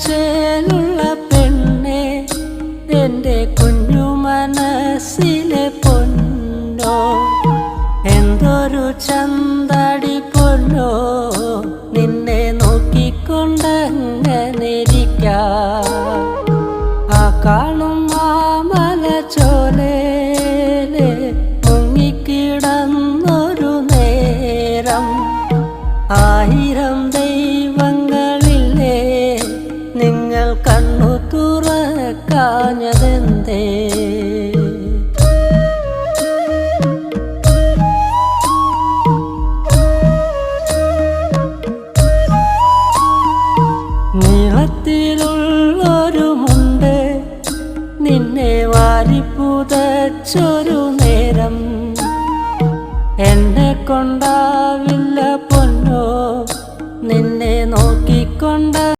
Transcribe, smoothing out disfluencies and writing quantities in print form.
ചേലുള്ള പെണ്ണെ, എൻ്റെ കുഞ്ഞു മനസ്സിലെ പൊന്നോ, എന്തൊരു ചന്താടി പൊന്നോ, നിന്നെ നോക്കിക്കൊണ്ടങ്ങനെ ഇരിക്കാം. ആ കാണും മാമല ചോലേല് മുങ്ങിക്കിടന്നൊരു നേരം, ആയിരം ദൈവങ്ങളില്ലേ, നിങ്ങൾ കണ്ണു തുറക്കാഞ്ഞതെന്തേ? നീളത്തിലുള്ളൊരു മുണ്ട് നിന്നെ വാരിപ്പുതച്ചൊരു നേരം, എന്നെ കൊണ്ടാവിൽ